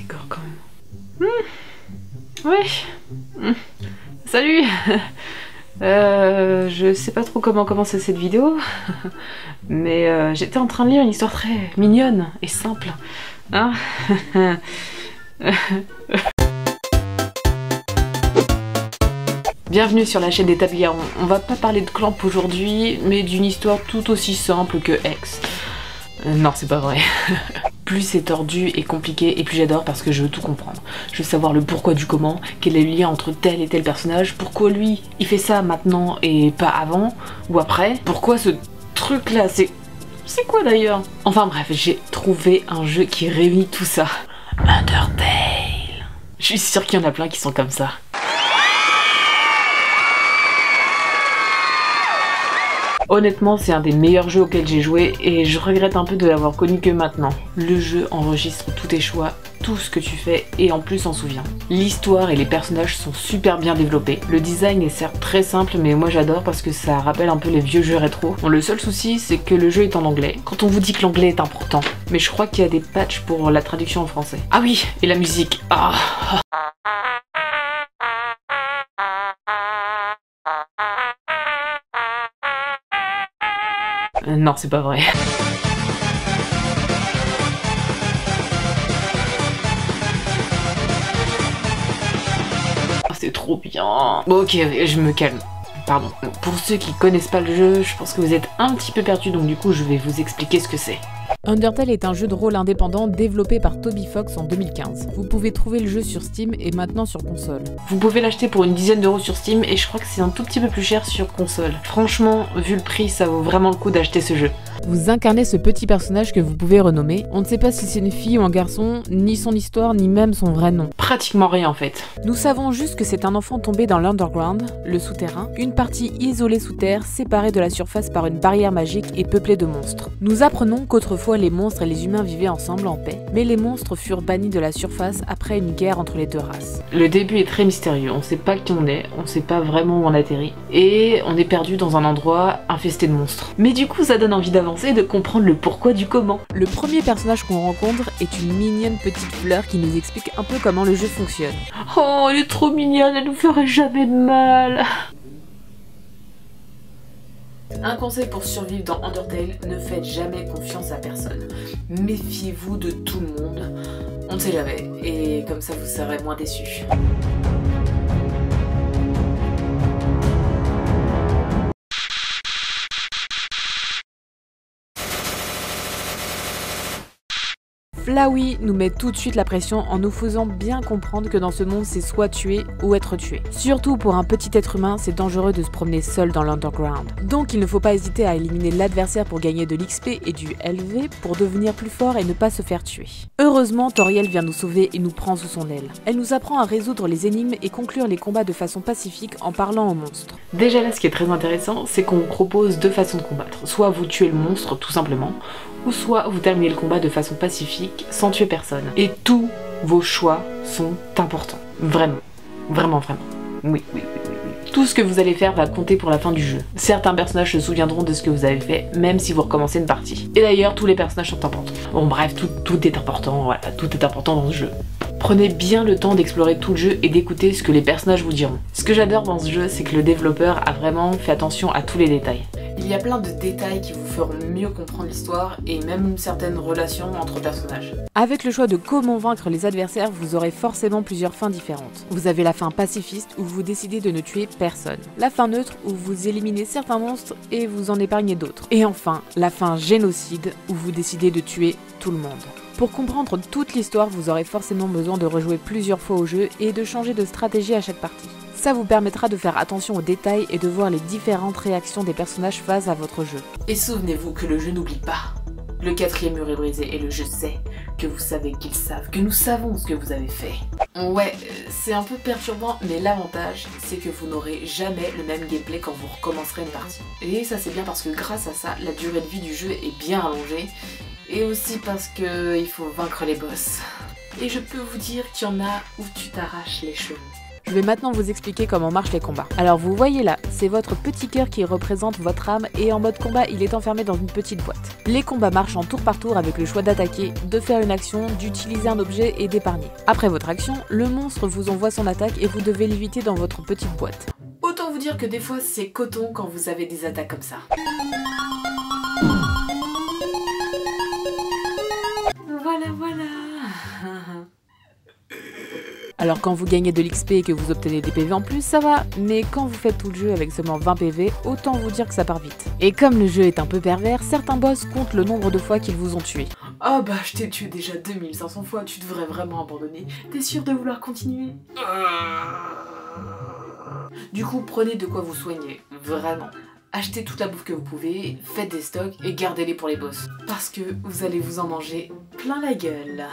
D'accord quand même. Ouais. Salut. Je sais pas trop comment commencer cette vidéo, mais j'étais en train de lire une histoire très mignonne et simple. Hein. Bienvenue sur la chaîne des Tabliarons. On va pas parler de Clamp aujourd'hui, mais d'une histoire tout aussi simple que X. Non, c'est pas vrai. Plus c'est tordu et compliqué, et plus j'adore parce que je veux tout comprendre. Je veux savoir le pourquoi du comment, quel est le lien entre tel et tel personnage, pourquoi lui, il fait ça maintenant et pas avant, ou après, pourquoi ce truc là, c'est quoi d'ailleurs? Enfin bref, j'ai trouvé un jeu qui réunit tout ça. Undertale. Je suis sûre qu'il y en a plein qui sont comme ça. Honnêtement, c'est un des meilleurs jeux auxquels j'ai joué et je regrette un peu de l'avoir connu que maintenant. Le jeu enregistre tous tes choix, tout ce que tu fais et en plus s'en souvient. L'histoire et les personnages sont super bien développés. Le design est certes très simple mais moi j'adore parce que ça rappelle un peu les vieux jeux rétro. Bon, le seul souci c'est que le jeu est en anglais. Quand on vous dit que l'anglais est important, mais je crois qu'il y a des patchs pour la traduction en français. Ah oui, et la musique. Ah. Non, c'est pas vrai. C'est trop bien. Bon, ok, je me calme. Pardon. Pour ceux qui connaissent pas le jeu, je pense que vous êtes un petit peu perdus, donc du coup je vais vous expliquer ce que c'est. Undertale est un jeu de rôle indépendant développé par Toby Fox en 2015. Vous pouvez trouver le jeu sur Steam et maintenant sur console. Vous pouvez l'acheter pour une dizaine d'euros sur Steam et je crois que c'est un tout petit peu plus cher sur console. Franchement, vu le prix, ça vaut vraiment le coup d'acheter ce jeu. Vous incarnez ce petit personnage que vous pouvez renommer. On ne sait pas si c'est une fille ou un garçon, ni son histoire, ni même son vrai nom. Pratiquement rien en fait. Nous savons juste que c'est un enfant tombé dans l'underground, le souterrain, une partie isolée sous terre, séparée de la surface par une barrière magique et peuplée de monstres. Nous apprenons qu'autrefois les monstres et les humains vivaient ensemble en paix, mais les monstres furent bannis de la surface après une guerre entre les deux races. Le début est très mystérieux, on sait pas qui on est, on sait pas vraiment où on atterrit, et on est perdu dans un endroit infesté de monstres. Mais du coup ça donne envie d'avancer et de comprendre le pourquoi du comment. Le premier personnage qu'on rencontre est une mignonne petite fleur qui nous explique un peu comment le jeu fonctionne. Oh, elle est trop mignonne, elle nous ferait jamais de mal. Un conseil pour survivre dans Undertale, ne faites jamais confiance à personne. Méfiez-vous de tout le monde. On ne sait jamais, et comme ça vous serez moins déçus. Flowey nous met tout de suite la pression en nous faisant bien comprendre que dans ce monde c'est soit tuer ou être tué. Surtout pour un petit être humain, c'est dangereux de se promener seul dans l'underground. Donc il ne faut pas hésiter à éliminer l'adversaire pour gagner de l'XP et du LV pour devenir plus fort et ne pas se faire tuer. Heureusement, Toriel vient nous sauver et nous prend sous son aile. Elle nous apprend à résoudre les énigmes et conclure les combats de façon pacifique en parlant aux monstres. Déjà là, ce qui est très intéressant, c'est qu'on vous propose deux façons de combattre. Soit vous tuez le monstre tout simplement, ou soit vous terminez le combat de façon pacifique sans tuer personne. Et tous vos choix sont importants. Vraiment. Vraiment, vraiment. Oui. Tout ce que vous allez faire va compter pour la fin du jeu. Certains personnages se souviendront de ce que vous avez fait, même si vous recommencez une partie. Et d'ailleurs, tous les personnages sont importants. Bon bref, tout est important, voilà, tout est important dans ce jeu. Prenez bien le temps d'explorer tout le jeu et d'écouter ce que les personnages vous diront. Ce que j'adore dans ce jeu, c'est que le développeur a vraiment fait attention à tous les détails. Il y a plein de détails qui vous feront mieux comprendre l'histoire et même certaines relations entre personnages. Avec le choix de comment vaincre les adversaires, vous aurez forcément plusieurs fins différentes. Vous avez la fin pacifiste où vous décidez de ne tuer personne. La fin neutre où vous éliminez certains monstres et vous en épargnez d'autres. Et enfin, la fin génocide où vous décidez de tuer tout le monde. Pour comprendre toute l'histoire, vous aurez forcément besoin de rejouer plusieurs fois au jeu et de changer de stratégie à chaque partie. Ça vous permettra de faire attention aux détails et de voir les différentes réactions des personnages face à votre jeu. Et souvenez-vous que le jeu n'oublie pas. Le quatrième mur est brisé et le jeu sait que vous savez qu'ils savent, que nous savons ce que vous avez fait. Ouais, c'est un peu perturbant, mais l'avantage, c'est que vous n'aurez jamais le même gameplay quand vous recommencerez une partie. Et ça c'est bien parce que grâce à ça, la durée de vie du jeu est bien allongée. Et aussi parce que il faut vaincre les boss. Et je peux vous dire qu'il y en a où tu t'arraches les cheveux. Je vais maintenant vous expliquer comment marchent les combats. Alors vous voyez là, c'est votre petit cœur qui représente votre âme et en mode combat, il est enfermé dans une petite boîte. Les combats marchent en tour par tour avec le choix d'attaquer, de faire une action, d'utiliser un objet et d'épargner. Après votre action, le monstre vous envoie son attaque et vous devez l'éviter dans votre petite boîte. Autant vous dire que des fois c'est coton quand vous avez des attaques comme ça. Voilà. Alors quand vous gagnez de l'XP et que vous obtenez des PV en plus, ça va, mais quand vous faites tout le jeu avec seulement 20 PV, autant vous dire que ça part vite. Et comme le jeu est un peu pervers, certains boss comptent le nombre de fois qu'ils vous ont tué. Oh bah je t'ai tué déjà 2500 fois, tu devrais vraiment abandonner. T'es sûr de vouloir continuer? Du coup, prenez de quoi vous soigner, vraiment. Achetez toute la bouffe que vous pouvez, faites des stocks et gardez-les pour les boss. Parce que vous allez vous en manger plein la gueule.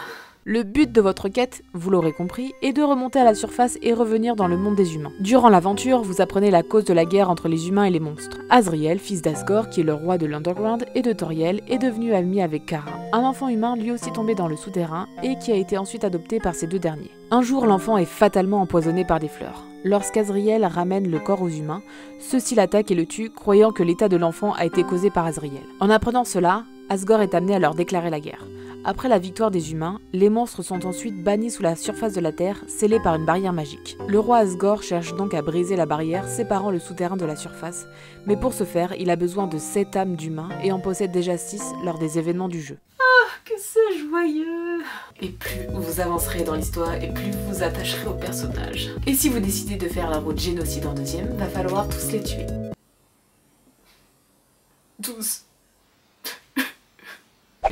Le but de votre quête, vous l'aurez compris, est de remonter à la surface et revenir dans le monde des humains. Durant l'aventure, vous apprenez la cause de la guerre entre les humains et les monstres. Azriel, fils d'Asgore, qui est le roi de l'Underground, et de Toriel, est devenu ami avec Kara, un enfant humain lui aussi tombé dans le souterrain et qui a été ensuite adopté par ces deux derniers. Un jour, l'enfant est fatalement empoisonné par des fleurs. Lorsqu'Azriel ramène le corps aux humains, ceux-ci l'attaquent et le tuent, croyant que l'état de l'enfant a été causé par Azriel. En apprenant cela, Asgore est amené à leur déclarer la guerre. Après la victoire des humains, les monstres sont ensuite bannis sous la surface de la Terre, scellés par une barrière magique. Le roi Asgore cherche donc à briser la barrière séparant le souterrain de la surface, mais pour ce faire, il a besoin de 7 âmes d'humains et en possède déjà 6 lors des événements du jeu. Ah, que c'est joyeux! Et plus vous avancerez dans l'histoire et plus vous vous attacherez aux personnages. Et si vous décidez de faire la route génocide en deuxième, va falloir tous les tuer. Tous.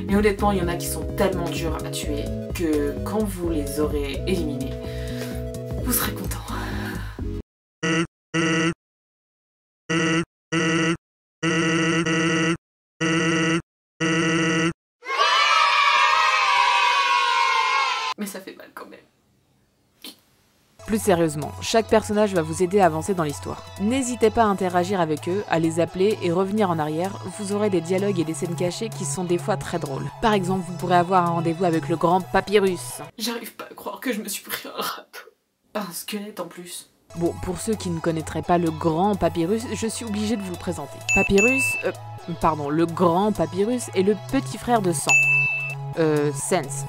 Mais honnêtement, il y en a qui sont tellement durs à tuer que quand vous les aurez éliminés, vous serez content. Mais ça fait mal quand même. Plus sérieusement, chaque personnage va vous aider à avancer dans l'histoire. N'hésitez pas à interagir avec eux, à les appeler et revenir en arrière, vous aurez des dialogues et des scènes cachées qui sont des fois très drôles. Par exemple, vous pourrez avoir un rendez-vous avec le grand Papyrus. J'arrive pas à croire que je me suis pris un râteau. Un squelette en plus. Bon, pour ceux qui ne connaîtraient pas le grand Papyrus, je suis obligée de vous le présenter. Le grand Papyrus est le petit frère de Sang. Sense,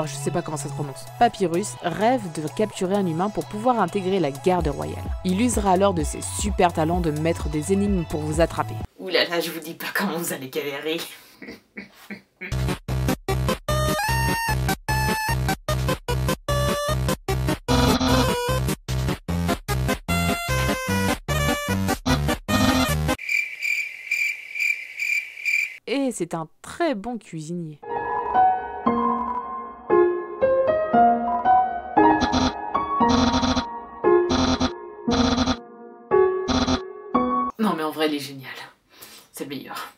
je sais pas comment ça se prononce. Papyrus rêve de capturer un humain pour pouvoir intégrer la garde royale. Il usera alors de ses super talents de mettre des énigmes pour vous attraper. Oulala, je vous dis pas comment vous allez galérer. Et c'est un très bon cuisinier. Non mais en vrai, il est génial. C'est le meilleur.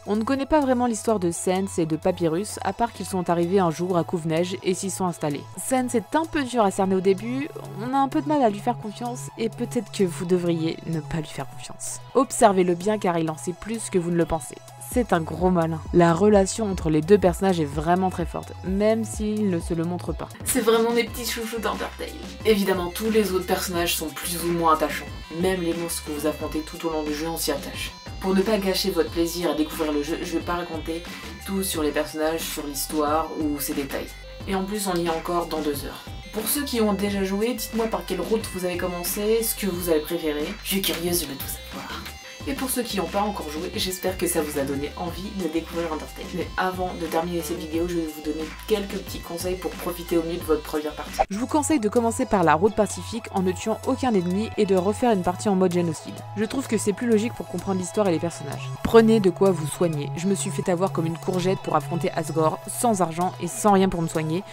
On ne connaît pas vraiment l'histoire de Sense et de Papyrus, à part qu'ils sont arrivés un jour à Couve-Neige et s'y sont installés. Sense est un peu dur à cerner au début, on a un peu de mal à lui faire confiance, et peut-être que vous devriez ne pas lui faire confiance. Observez-le bien car il en sait plus que vous ne le pensez. C'est un gros malin. La relation entre les deux personnages est vraiment très forte, même s'ils ne se le montrent pas. C'est vraiment des petits chouchous d'Undertale. Évidemment, tous les autres personnages sont plus ou moins attachants. Même les monstres que vous affrontez tout au long du jeu, on s'y attache. Pour ne pas gâcher votre plaisir à découvrir le jeu, je vais pas raconter tout sur les personnages, sur l'histoire ou ses détails. Et en plus, on y est encore dans 2 heures. Pour ceux qui ont déjà joué, dites-moi par quelle route vous avez commencé, ce que vous avez préféré. Je suis curieuse, je veux tout savoir. Et pour ceux qui n'ont pas encore joué, j'espère que ça vous a donné envie de découvrir Undertale. Mais avant de terminer cette vidéo, je vais vous donner quelques petits conseils pour profiter au mieux de votre première partie. Je vous conseille de commencer par la route pacifique en ne tuant aucun ennemi et de refaire une partie en mode génocide. Je trouve que c'est plus logique pour comprendre l'histoire et les personnages. Prenez de quoi vous soigner. Je me suis fait avoir comme une courgette pour affronter Asgore, sans argent et sans rien pour me soigner,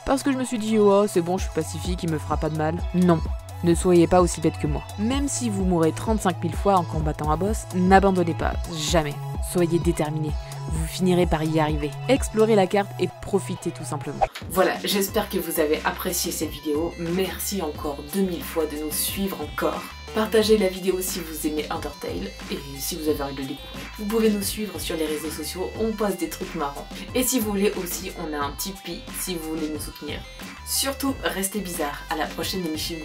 parce que je me suis dit oh c'est bon, je suis pacifique, il me fera pas de mal. Non. Ne soyez pas aussi bête que moi. Même si vous mourrez 35 000 fois en combattant un boss, n'abandonnez pas, jamais. Soyez déterminés, vous finirez par y arriver. Explorez la carte et profitez tout simplement. Voilà, j'espère que vous avez apprécié cette vidéo. Merci encore 2000 fois de nous suivre encore. Partagez la vidéo si vous aimez Undertale et si vous avez envie de le découvrir. Vous pouvez nous suivre sur les réseaux sociaux, on poste des trucs marrants. Et si vous voulez aussi, on a un Tipeee si vous voulez nous soutenir. Surtout, restez bizarres, à la prochaine émission.